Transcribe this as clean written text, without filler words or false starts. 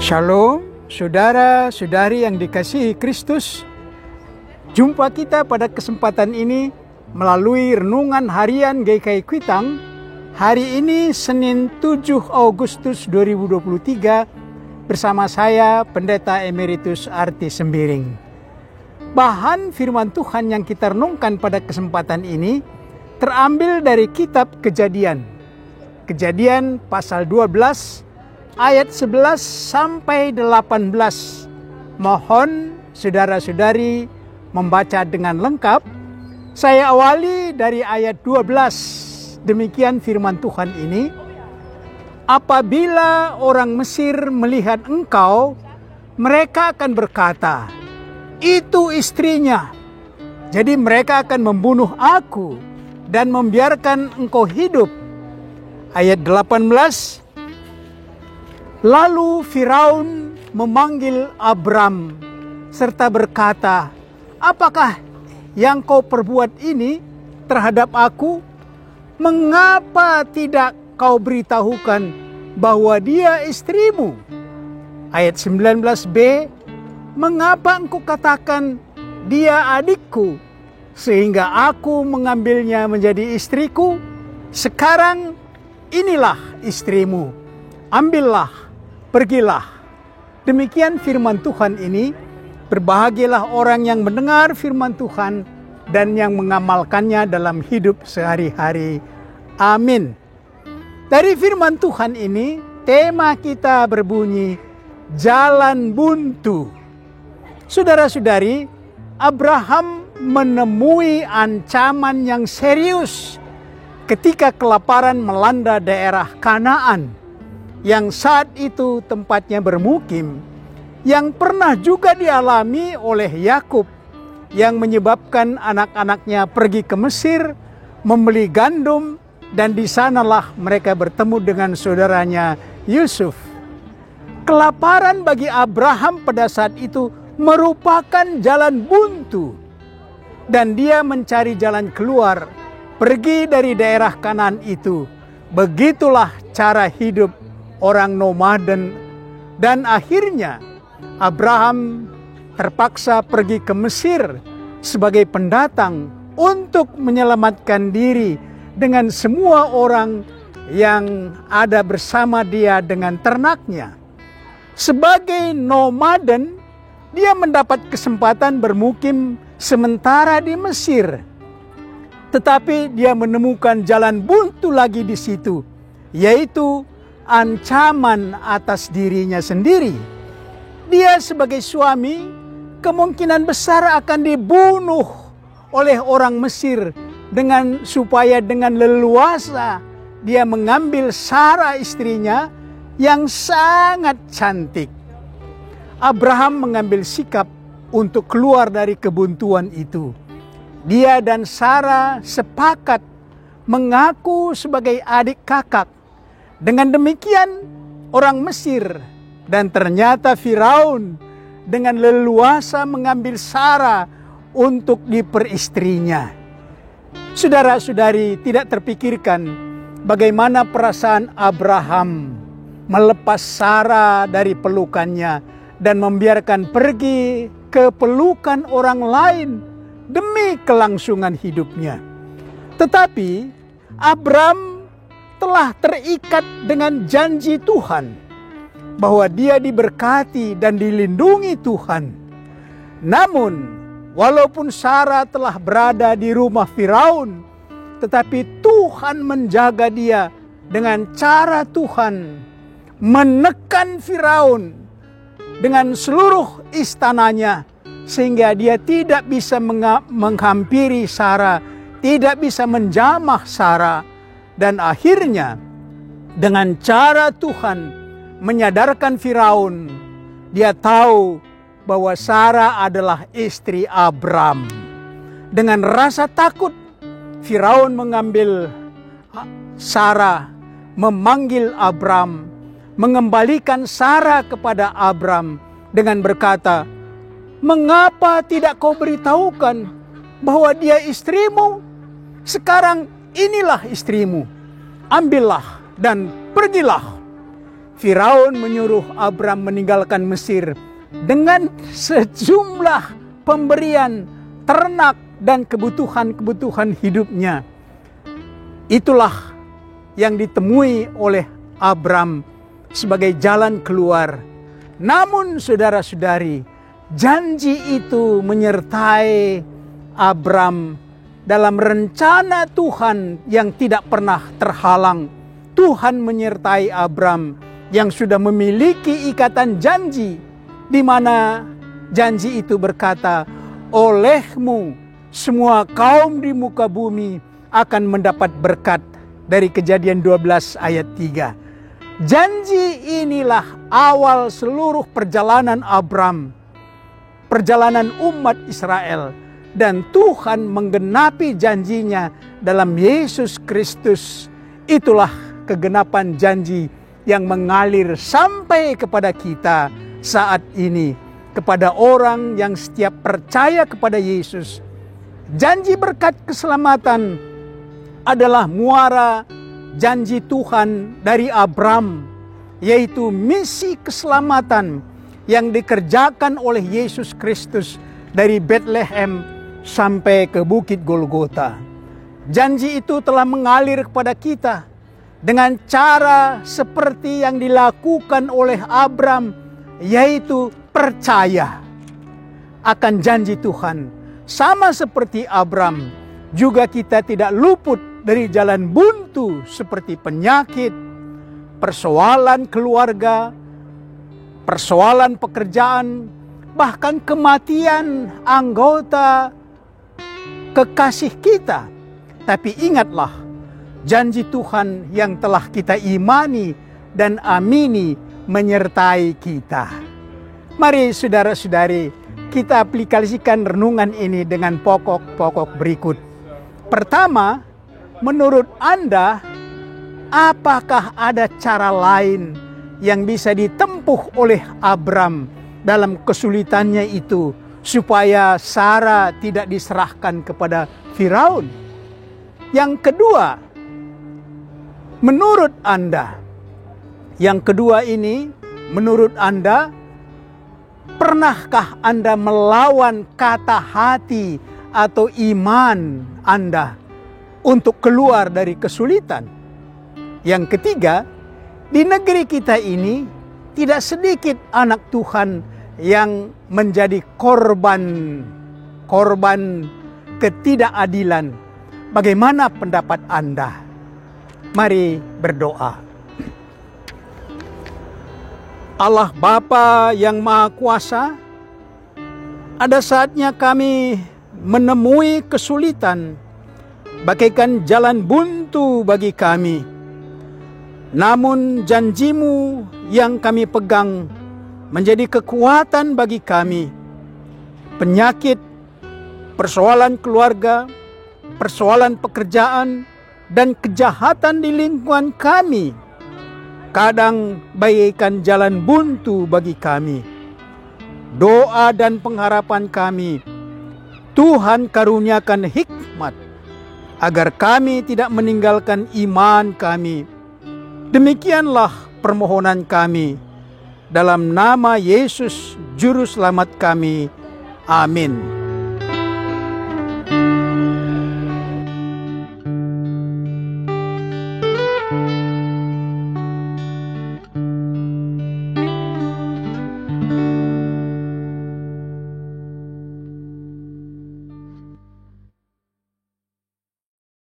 Shalom, saudara-saudari yang dikasihi Kristus. Jumpa kita pada kesempatan ini melalui renungan harian GKI Kuitang. Hari ini Senin 7 Agustus 2023 bersama saya Pendeta Emeritus Arti Sembiring. Bahan firman Tuhan yang kita renungkan pada kesempatan ini terambil dari kitab Kejadian. Kejadian pasal 12 ayat 11 sampai 18. Mohon saudara-saudari membaca dengan lengkap. Saya awali dari ayat 12. Demikian firman Tuhan ini. Apabila orang Mesir melihat engkau, mereka akan berkata, itu istrinya. Jadi mereka akan membunuh aku dan membiarkan engkau hidup. Ayat 18. Lalu Firaun memanggil Abram serta berkata, apakah yang kau perbuat ini terhadap aku? Mengapa tidak kau beritahukan bahwa dia istrimu? Ayat 19b, mengapa engkau katakan dia adikku sehingga aku mengambilnya menjadi istriku? Sekarang inilah istrimu, ambillah. Pergilah. Demikian firman Tuhan ini. Berbahagialah orang yang mendengar firman Tuhan dan yang mengamalkannya dalam hidup sehari-hari. Amin. Dari firman Tuhan ini, tema kita berbunyi, jalan buntu. Saudara-saudari, Abraham menemui ancaman yang serius ketika kelaparan melanda daerah Kanaan, yang saat itu tempatnya bermukim, yang pernah juga dialami oleh Yakub, yang menyebabkan anak-anaknya pergi ke Mesir, membeli gandum, dan di sanalah mereka bertemu dengan saudaranya Yusuf. Kelaparan bagi Abraham pada saat itu merupakan jalan buntu, dan dia mencari jalan keluar, pergi dari daerah Kanaan itu. Begitulah cara hidup orang nomaden, dan akhirnya Abraham terpaksa pergi ke Mesir sebagai pendatang untuk menyelamatkan diri dengan semua orang yang ada bersama dia dengan ternaknya. Sebagai nomaden, dia mendapat kesempatan bermukim sementara di Mesir. Tetapi dia menemukan jalan buntu lagi di situ, yaitu ancaman atas dirinya sendiri. Dia sebagai suami kemungkinan besar akan dibunuh oleh orang Mesir supaya dengan leluasa dia mengambil Sarah istrinya yang sangat cantik. Abraham mengambil sikap untuk keluar dari kebuntuan itu. Dia dan Sarah sepakat mengaku sebagai adik kakak. Dengan demikian orang Mesir dan ternyata Firaun dengan leluasa mengambil Sarah untuk diperistrinya. Saudara-saudari, tidak terpikirkan bagaimana perasaan Abraham melepas Sarah dari pelukannya dan membiarkan pergi ke pelukan orang lain demi kelangsungan hidupnya. Tetapi Abram telah terikat dengan janji Tuhan bahwa dia diberkati dan dilindungi Tuhan. Namun, walaupun Sarah telah berada di rumah Firaun, tetapi Tuhan menjaga dia dengan cara Tuhan menekan Firaun dengan seluruh istananya, sehingga dia tidak bisa menghampiri Sarah, tidak bisa menjamah Sarah. Dan akhirnya dengan cara Tuhan menyadarkan Firaun, dia tahu bahwa Sarah adalah istri Abram. Dengan rasa takut, Firaun mengambil Sarah, memanggil Abram, mengembalikan Sarah kepada Abram dengan berkata, mengapa tidak kau beritahukan bahwa dia istrimu? Sekarang inilah istrimu, ambillah dan pergilah. Firaun menyuruh Abram meninggalkan Mesir dengan sejumlah pemberian ternak dan kebutuhan-kebutuhan hidupnya. Itulah yang ditemui oleh Abram sebagai jalan keluar. Namun saudara-saudari, janji itu menyertai Abram dalam rencana Tuhan yang tidak pernah terhalang. Tuhan menyertai Abram yang sudah memiliki ikatan janji, di mana janji itu berkata, olehmu semua kaum di muka bumi akan mendapat berkat, dari Kejadian 12 ayat 3. Janji inilah awal seluruh perjalanan Abram, perjalanan umat Israel, dan Tuhan menggenapi janjinya dalam Yesus Kristus. Itulah kegenapan janji yang mengalir sampai kepada kita saat ini, kepada orang yang setiap percaya kepada Yesus. Janji berkat keselamatan adalah muara janji Tuhan dari Abram, yaitu misi keselamatan yang dikerjakan oleh Yesus Kristus dari Bethlehem sampai ke Bukit Golgota. Janji itu telah mengalir kepada kita dengan cara seperti yang dilakukan oleh Abram, yaitu percaya akan janji Tuhan. Sama seperti Abram, juga kita tidak luput dari jalan buntu seperti penyakit, persoalan keluarga, persoalan pekerjaan, bahkan kematian anggota kekasih kita. Tapi ingatlah, janji Tuhan yang telah kita imani dan amini menyertai kita. Mari saudara-saudari, kita aplikasikan renungan ini dengan pokok-pokok berikut. Pertama, menurut Anda, apakah ada cara lain yang bisa ditempuh oleh Abram dalam kesulitannya itu, supaya Sarah tidak diserahkan kepada Firaun? Yang kedua, menurut Anda, menurut Anda, pernahkah Anda melawan kata hati atau iman Anda untuk keluar dari kesulitan? Yang ketiga, di negeri kita ini tidak sedikit anak Tuhan yang menjadi korban ketidakadilan. Bagaimana pendapat Anda? Mari berdoa. Allah Bapa yang Maha Kuasa, ada saatnya kami menemui kesulitan, bagaikan jalan buntu bagi kami. Namun janji-Mu yang kami pegang menjadi kekuatan bagi kami. Penyakit, persoalan keluarga, persoalan pekerjaan, dan kejahatan di lingkungan kami kadang bagaikan jalan buntu bagi kami. Doa dan pengharapan kami, Tuhan karuniakan hikmat agar kami tidak meninggalkan iman kami. Demikianlah permohonan kami dalam nama Yesus Juru Selamat kami. Amin.